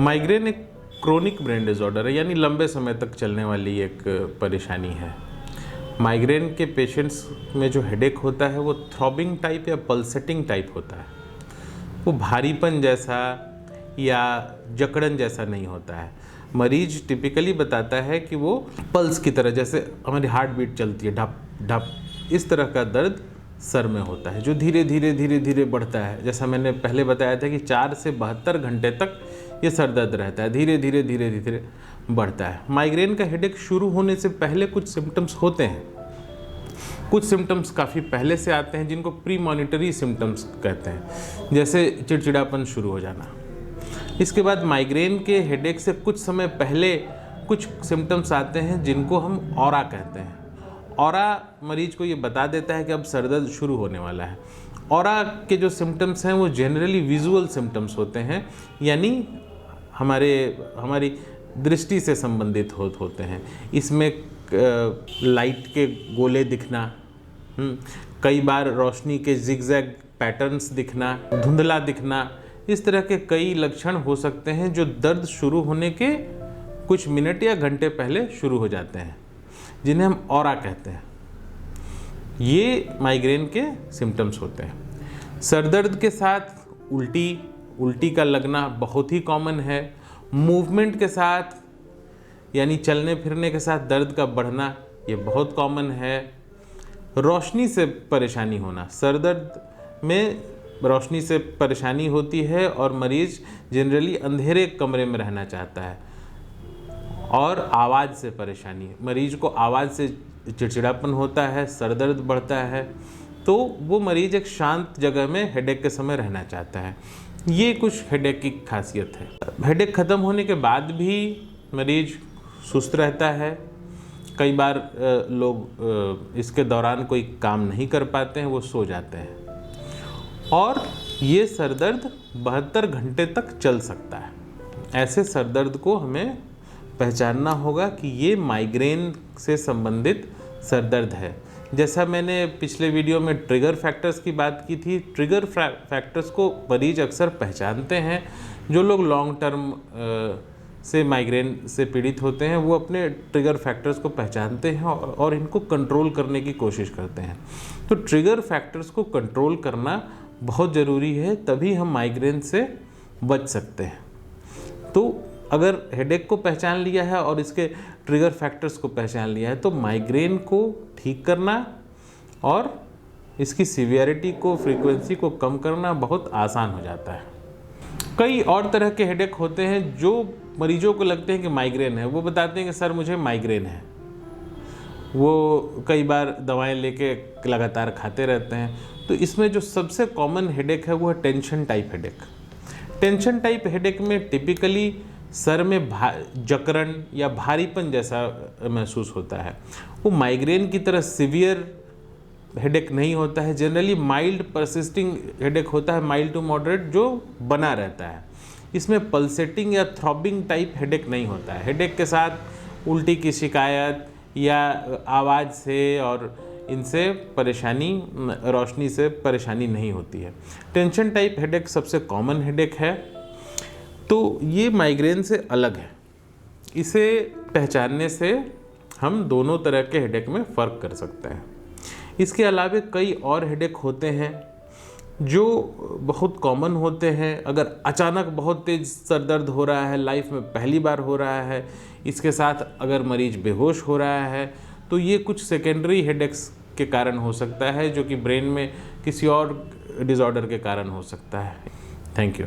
Migraine एक chronic brain disorder है, यानी लंबे समय तक चलने वाली एक परेशानी है। माइग्रेन के पेशेंट्स में जो हेडेक होता है वो थ्रॉबिंग टाइप या पल्सेटिंग टाइप होता है। वो भारीपन जैसा या जकड़न जैसा नहीं होता है। मरीज टिपिकली बताता है कि वो पल्स की तरह, जैसे हमारी हार्ट बीट चलती है ढप ढप, इस तरह का दर्द सर में होता है जो धीरे धीरे बढ़ता है। जैसा मैंने पहले बताया था कि 4 से 72 घंटे तक ये सर दर्द रहता है, धीरे धीरे बढ़ता है। माइग्रेन का हेडेक शुरू होने से पहले कुछ सिम्टम्स होते हैं। कुछ सिम्टम्स काफ़ी पहले से आते हैं जिनको प्री मॉनिटरी सिम्टम्स कहते हैं, जैसे चिड़चिड़ापन शुरू हो जाना। इसके बाद माइग्रेन के हेडेक से कुछ समय पहले कुछ सिम्टम्स आते हैं जिनको हम ऑरा कहते हैं। ऑरा मरीज को ये बता देता है कि अब सर दर्द शुरू होने वाला है। ऑरा के जो सिम्टम्स हैं वो जनरली विजुअल सिम्टम्स होते हैं, यानी हमारी दृष्टि से संबंधित होते हैं। इसमें लाइट के गोले दिखना, कई बार रोशनी के जिगजैग पैटर्न्स दिखना, धुंधला दिखना, इस तरह के कई लक्षण हो सकते हैं जो दर्द शुरू होने के कुछ मिनट या घंटे पहले शुरू हो जाते हैं, जिन्हें हम ऑरा कहते हैं। ये माइग्रेन के सिम्टम्स होते हैं। सरदर्द के साथ उल्टी का लगना बहुत ही कॉमन है। मूवमेंट के साथ, यानी चलने फिरने के साथ दर्द का बढ़ना, ये बहुत कॉमन है। रोशनी से परेशानी होना, सरदर्द में रोशनी से परेशानी होती है और मरीज जनरली अंधेरे कमरे में रहना चाहता है। और आवाज़ से परेशानी, मरीज को आवाज़ से चिड़चिड़ापन होता है, सरदर्द बढ़ता है, तो वो मरीज एक शांत जगह में हेडेक के समय रहना चाहता है। ये कुछ हेडेक की खासियत है। हेडेक ख़त्म होने के बाद भी मरीज सुस्त रहता है। कई बार लोग इसके दौरान कोई काम नहीं कर पाते हैं, वो सो जाते हैं। और ये सरदर्द 72 घंटे तक चल सकता है। ऐसे सरदर्द को हमें पहचानना होगा कि ये माइग्रेन से संबंधित सरदर्द है। जैसा मैंने पिछले वीडियो में ट्रिगर फैक्टर्स की बात की थी, ट्रिगर फैक्टर्स को मरीज अक्सर पहचानते हैं। जो लोग लॉन्ग टर्म से माइग्रेन से पीड़ित होते हैं वो अपने ट्रिगर फैक्टर्स को पहचानते हैं और इनको कंट्रोल करने की कोशिश करते हैं। तो ट्रिगर फैक्टर्स को कंट्रोल करना बहुत ज़रूरी है, तभी हम माइग्रेन से बच सकते हैं। तो अगर हेडेक को पहचान लिया है और इसके ट्रिगर फैक्टर्स को पहचान लिया है तो माइग्रेन को ठीक करना और इसकी सीवियरिटी को, फ्रीक्वेंसी को कम करना बहुत आसान हो जाता है। कई और तरह के हेडेक होते हैं जो मरीजों को लगते हैं कि माइग्रेन है। वो बताते हैं कि सर मुझे माइग्रेन है। वो कई बार दवाएं लेके लगातार खाते रहते हैं। तो इसमें जो सबसे कॉमन हेडेक है वो है tension type headache. Tension type headache में टिपिकली सर में जकड़न या भारीपन जैसा महसूस होता है। वो माइग्रेन की तरह सिवियर हेडेक नहीं होता है। जनरली माइल्ड परसिस्टिंग हेडेक होता है, माइल्ड टू मॉडरेट, जो बना रहता है। इसमें पल्सेटिंग या थ्रॉबिंग टाइप हेडेक नहीं होता है। हेडेक के साथ उल्टी की शिकायत या आवाज़ से और इनसे परेशानी, रोशनी से परेशानी नहीं होती है। टेंशन टाइप हेडेक सबसे कॉमन हेडेक है। तो ये माइग्रेन से अलग है। इसे पहचानने से हम दोनों तरह के हेडेक में फ़र्क कर सकते हैं। इसके अलावा कई और हेडेक होते हैं जो बहुत कॉमन होते हैं। अगर अचानक बहुत तेज़ सर दर्द हो रहा है, लाइफ में पहली बार हो रहा है, इसके साथ अगर मरीज बेहोश हो रहा है, तो ये कुछ सेकेंडरी हेडेक्स के कारण हो सकता है, जो कि ब्रेन में किसी और डिसऑर्डर के कारण हो सकता है। Thank you.